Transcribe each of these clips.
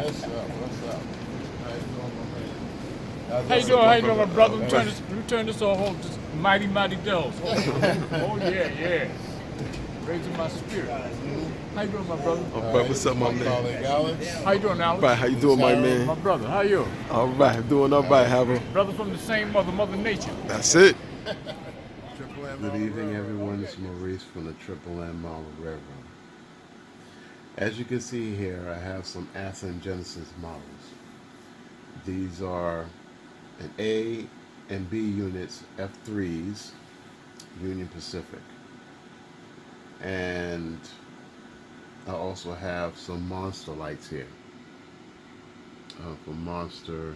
What's up? What's up? How you doing, my man? How you doing, my brother? We turn this all home, just mighty dells. Oh yeah. Raising my spirit. How you doing, my brother? All right, what's up, my man? Colleague Alex. How you doing, Alex? Right, how you doing, my My man? brother, how you? All right, doing all right, Harold. Brother from the same mother, Mother Nature. That's it. Good evening, everyone. It's Maurice from the Triple M Model Railroad. As you can see here, I have some Athearn Genersis models. These are an A and B units, F3s, Union Pacific. And I also have some Monster lights here from Monster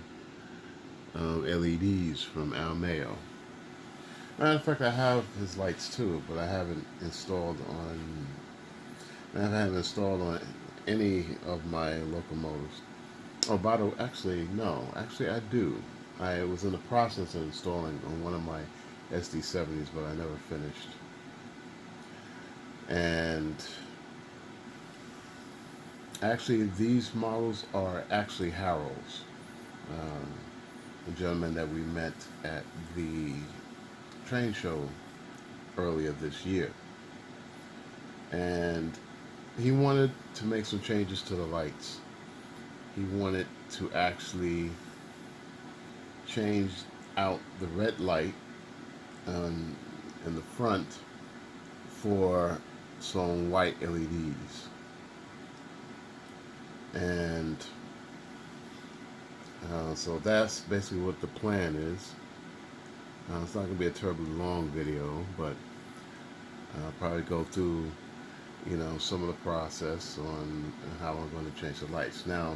LEDs from Al Mayo. Matter of fact, I have his lights too, but I haven't installed on any of my locomotives. Oh, by the way, actually, no. Actually, I do. I was in the process of installing on one of my SD70s, but I never finished. And actually, these models are actually Harold's. The gentleman that we met at the train show earlier this year. And he wanted to make some changes to the lights. He wanted to actually change out the red light in the front for some white LEDs. And so that's basically what the plan is. It's not going to be a terribly long video, but I'll probably go through, some of the process on how I'm going to change the lights. Now,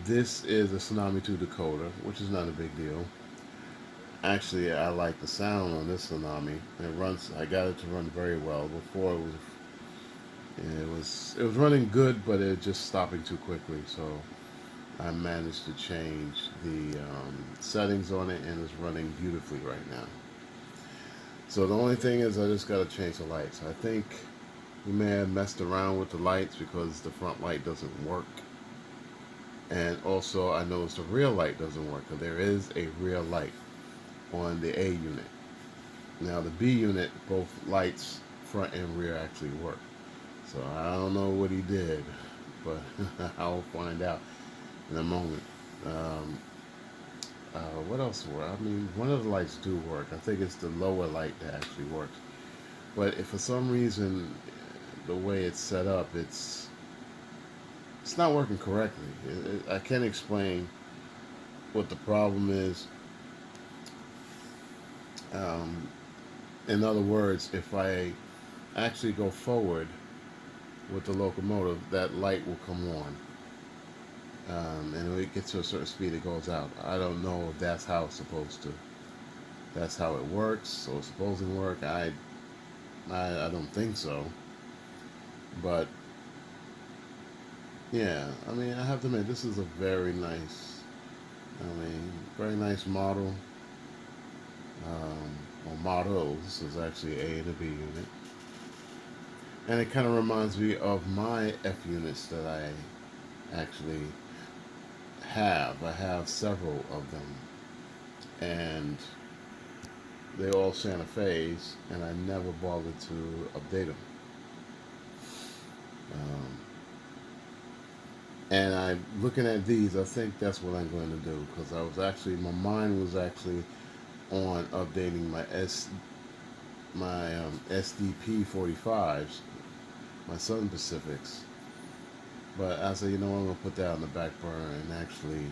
this is a Tsunami 2 decoder, which is not a big deal. Actually, I like the sound on this Tsunami. I got it to run very well. Before it was running good, but it was just stopping too quickly. So I managed to change the settings on it, and it's running beautifully right now. So the only thing is I just got to change the lights. I think we may have messed around with the lights because the front light doesn't work. And also I noticed the rear light doesn't work, because there is a rear light on the A unit. Now the B unit, both lights, front and rear, actually work. So I don't know what he did, but I'll find out in a moment. What else works? I mean, one of the lights do work. I think it's the lower light that actually works. But if for some reason the way it's set up, it's not working correctly. I can't explain what the problem is. In other words, if I actually go forward with the locomotive, that light will come on. And when it gets to a certain speed, it goes out. I don't know if that's how it's supposed to. That's how it works. So it's supposed to work. I don't think so. But yeah, I mean, I have to admit, this is a very nice model. Or models. This is actually A and a B unit. And it kind of reminds me of my F units that I actually have. I have several of them. And they're all Santa Fe's, and I never bothered to update them. And I'm looking at these, I think that's what I'm going to do, because my mind was actually on updating my SDP 45s, my Southern Pacifics. But I said, I'm going to put that on the back burner and actually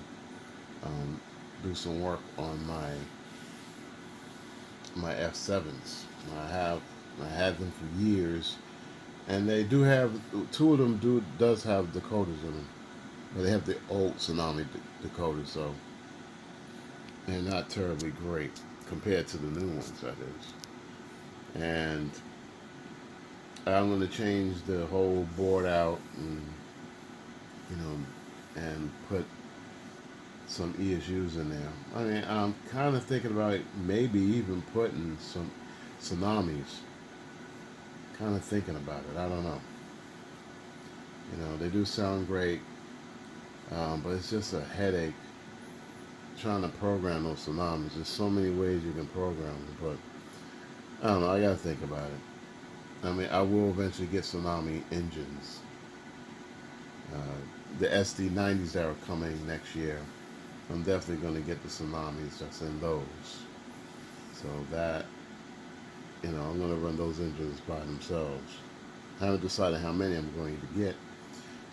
do some work on my F7s. I had them for years, and they do have, two of them does have decoders in them, but they have the old Tsunami decoders, so they're not terribly great compared to the new ones, that is. And I'm going to change the whole board out and put some ESUs in there. I mean, I'm kind of thinking about maybe even putting some Tsunamis. Kind of thinking about it. I don't know. They do sound great, but it's just a headache trying to program those tsunamis. There's so many ways you can program them, but I don't know. I gotta think about it. I mean, I will eventually get tsunami engines. The SD90s that are coming next year, I'm definitely going to get the tsunamis that's in those. So that, I'm going to run those engines by themselves. I haven't decided how many I'm going to get.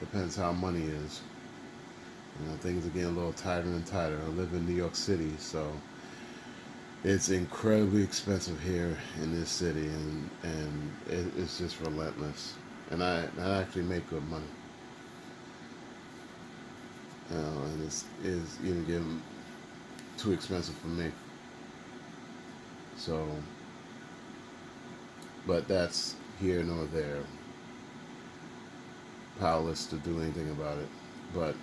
Depends how money is. Things are getting a little tighter and tighter. I live in New York City, so it's incredibly expensive here in this city, and it's just relentless. And I actually make good money. And it's even getting too expensive for me. So, but that's here nor there. Powerless to do anything about it. But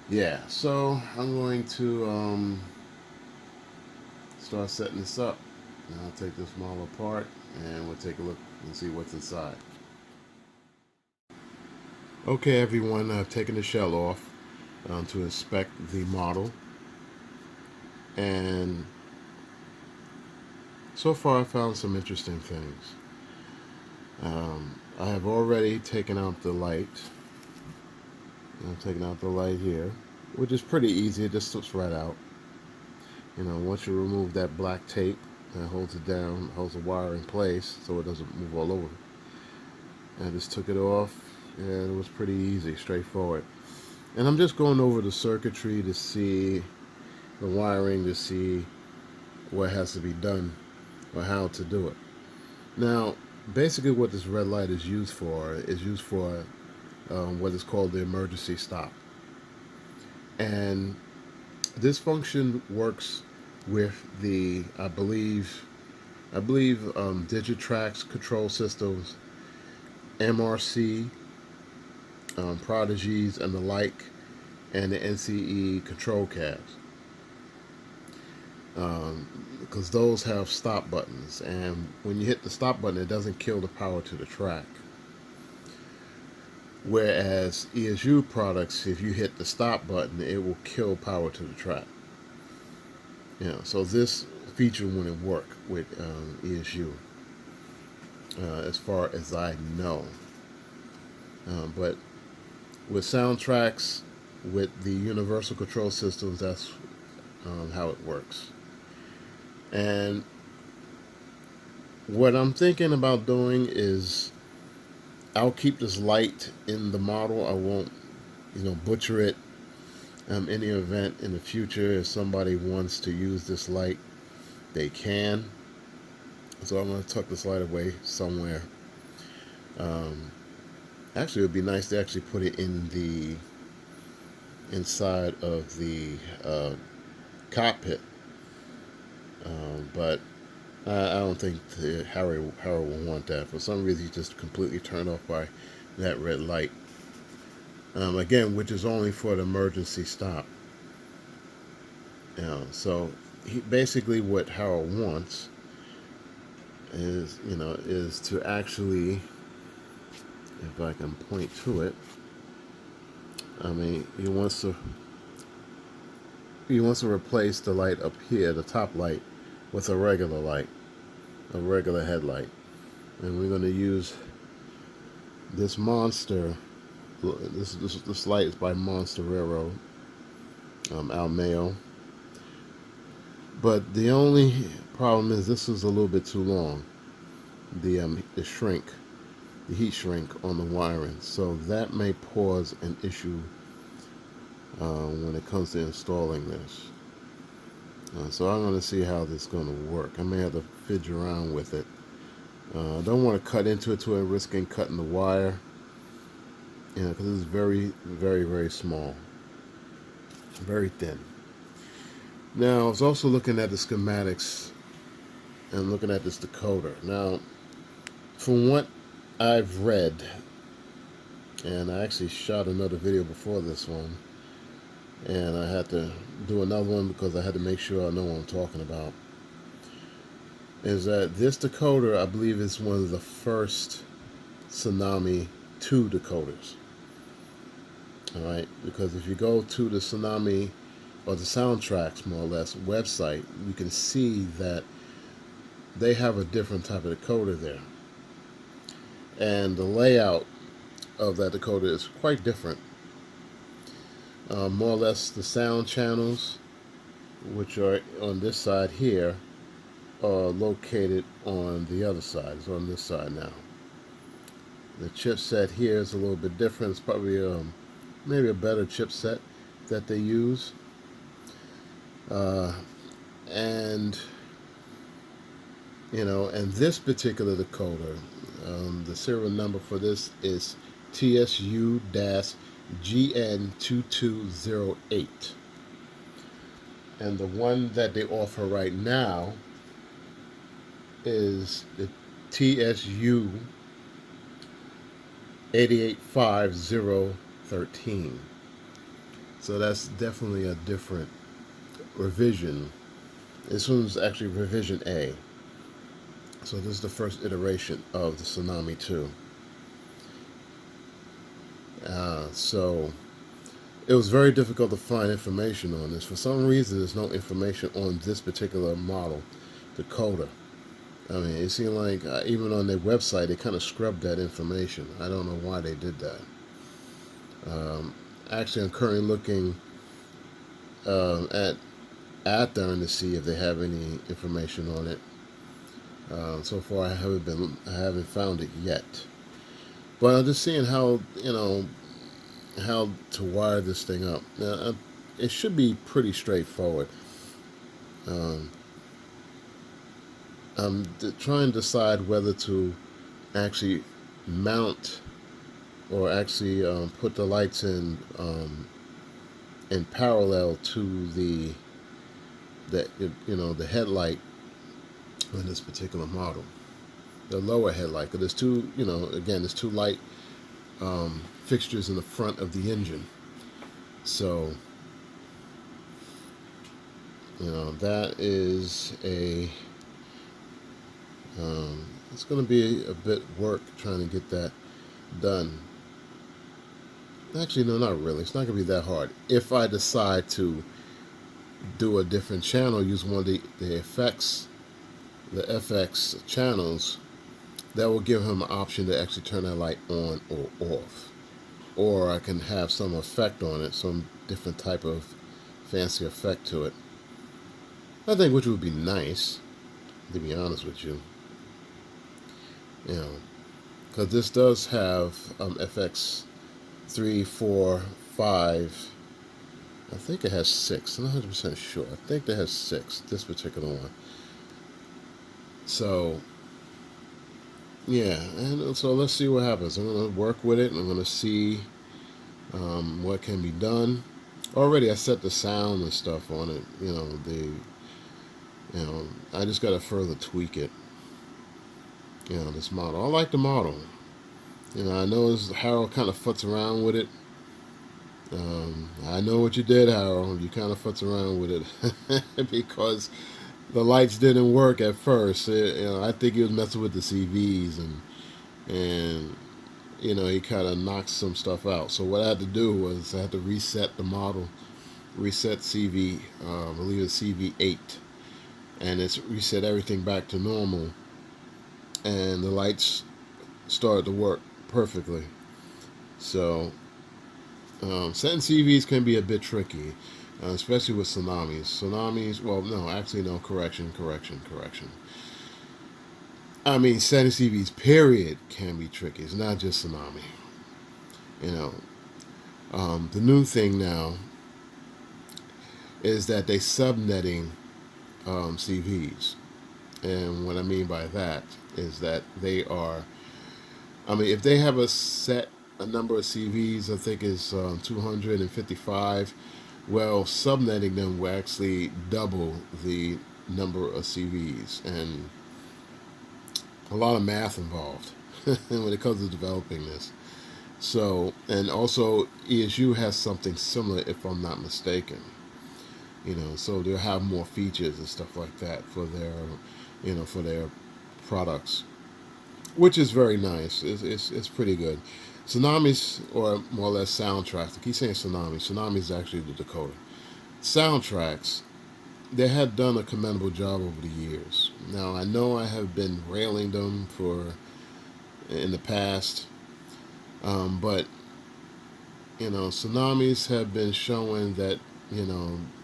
yeah, so I'm going to start setting this up. And I'll take this model apart and we'll take a look and see what's inside. Okay, everyone, I've taken the shell off to inspect the model, and so far I found some interesting things. I have already taken out the light. I'm taking out the light here, which is pretty easy. It just slips right out. Once you remove that black tape that holds it down, holds the wire in place so it doesn't move all over. I just took it off, and it was pretty easy, straightforward. And I'm just going over the circuitry to see the wiring, to see what has to be done or how to do it. Now, basically what this red light is used for what is called the emergency stop. And this function works with the, I believe Digitrax control systems, MRC, Prodigies, and the like, and the NCE control cabs. Because those have stop buttons, and when you hit the stop button, it doesn't kill the power to the track. Whereas ESU products, if you hit the stop button, it will kill power to the track. So this feature wouldn't work with ESU, as far as I know. But with soundtracks, with the universal control systems, that's how it works. And what I'm thinking about doing is I'll keep this light in the model. I won't, butcher it. In the event in the future, if somebody wants to use this light, they can. So I'm going to tuck this light away somewhere. Actually, it would be nice to actually put it in the inside of the cockpit. But I don't think Harry will want that. For some reason, he's just completely turned off by that red light. Again, which is only for the emergency stop. So basically what Harold wants is to actually, if I can point to it, he wants to replace the light up here, the top light, with a regular light, a regular headlight. And we're going to use this Monster. This light is by Monster Railroad, Almeo. But the only problem is this is a little bit too long. The heat shrink on the wiring, so that may cause an issue when it comes to installing this. So I'm going to see how this is going to work. I may have to fidget around with it. I don't want to cut into it to a risking cutting the wire, because it's very, very, very small, very thin. Now, I was also looking at the schematics and looking at this decoder. Now, from what I've read, and I actually shot another video before this one, and I had to do another one because I had to make sure I know what I'm talking about, is that this decoder, I believe, is one of the first Tsunami 2 decoders. All right, because if you go to the Tsunami or the Soundtracks, more or less, website, you can see that they have a different type of decoder there. And the layout of that decoder is quite different. More or less, the sound channels, which are on this side here, are located on the other side. It's on this side now. The chipset here is a little bit different. It's probably maybe a better chipset that they use. And and this particular decoder, the serial number for this is TSU-GN2208. And the one that they offer right now is the TSU 885013. So that's definitely a different revision. This one's actually revision A. So this is the first iteration of the Tsunami 2. So it was very difficult to find information on this. For some reason, there's no information on this particular model decoder. I mean, it seemed like even on their website, they kind of scrubbed that information. I don't know why they did that. Actually, I'm currently looking at Athearn to see if they have any information on it. So far, I haven't found it yet. But I'm just seeing how how to wire this thing up. Now, it should be pretty straightforward. I'm trying to decide whether to actually mount or actually put the lights in parallel to the headlight on this particular model, the lower headlight. Because there's two, there's two light fixtures in the front of the engine. So that is a it's going to be a bit work trying to get that done. Actually, no, not really. It's not going to be that hard. If I decide to do a different channel, use one of the FX channels, that will give him an option to actually turn that light on or off. Or I can have some effect on it, some different type of fancy effect to it. I think which would be nice, to be honest with you. Because this does have FX 3, 4, 5. I think it has 6. I'm not 100% sure. I think it has 6. This particular one. So yeah, and so let's see what happens. I'm going to work with it, and I'm going to see what can be done. Already, I set the sound and stuff on it. I just got to further tweak it. This model. I like the model. I know Harold kind of futz around with it. I know what you did, Harold. You kind of futz around with it because the lights didn't work at first. I think he was messing with the CVs and he kind of knocked some stuff out. So what I had to do was I had to reset the model, reset CV, I believe it's CV8, and it's reset everything back to normal, and the lights started to work perfectly. So setting CVs can be a bit tricky, especially with Tsunamis. Well, no, actually, no, correction. I mean, setting CVs, period, can be tricky. It's not just Tsunami. The new thing now is that they subnetting CVs. And what I mean by that is that they are, if they have a number of CVs, I think is 255, well, subnetting them will actually double the number of CVs, and a lot of math involved when it comes to developing this. So, and also ESU has something similar, if I'm not mistaken. So they'll have more features and stuff like that for their, for their products. which is very nice. It's pretty good. Tsunamis, or more or less soundtracks. I keep saying tsunami. Tsunami is actually the decoder. Soundtracks, they had done a commendable job over the years. Now I know I have been railing them for in the past, but tsunamis have been showing that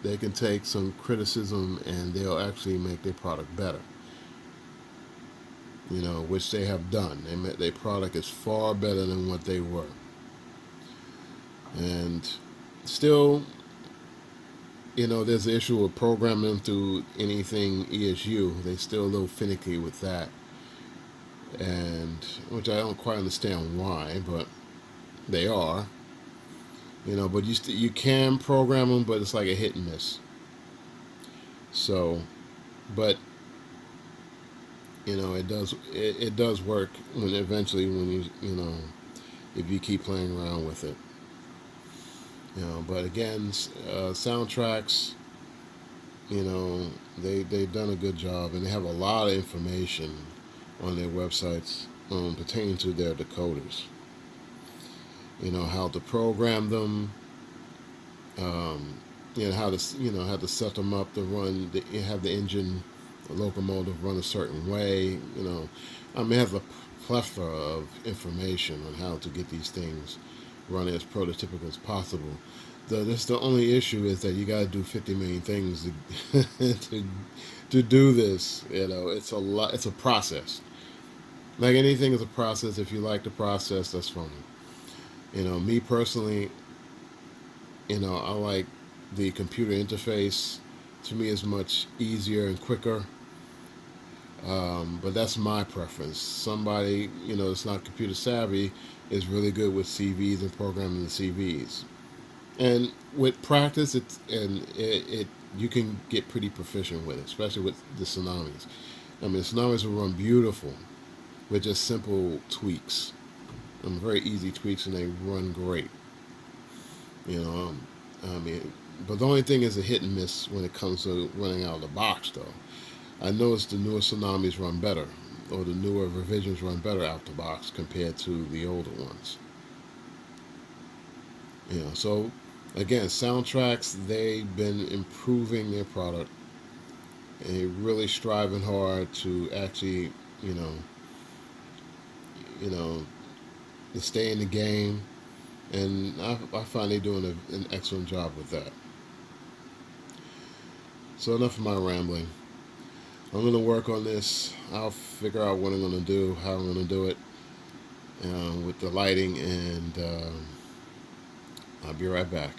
they can take some criticism and they'll actually make their product better. Which they have done. Their product is far better than what they were, and still, there's the issue of programming them through anything ESU. They still a little finicky with that, and which I don't quite understand why, but they are. But you can program them, but it's like a hit and miss. So, but it does work when eventually when if you keep playing around with it. But again, soundtracks, they've done a good job, and they have a lot of information on their websites pertaining to their decoders. How to program them, how to set them up to run. Have the engine, the locomotive run a certain way. It has a plethora of information on how to get these things running as prototypical as possible. The only issue is that you got to do 50 million things to do this. It's a lot. It's a process. Like anything is a process. If you like the process, that's fine. Me personally, I like the computer interface. To me, is much easier and quicker. But that's my preference. Somebody, that's not computer savvy is really good with CVs and programming the CVs. And with practice, you can get pretty proficient with it, especially with the tsunamis. The tsunamis will run beautiful with just simple tweaks. Very easy tweaks, and they run great. But the only thing is a hit and miss when it comes to running out of the box, though. I noticed the newer tsunamis run better, or the newer revisions run better out the box compared to the older ones. So again, soundtracks, they've been improving their product and really striving hard to actually, to stay in the game, and I find they're doing an excellent job with that. So enough of my rambling. I'm going to work on this. I'll figure out what I'm going to do, how I'm going to do it with the lighting, and I'll be right back.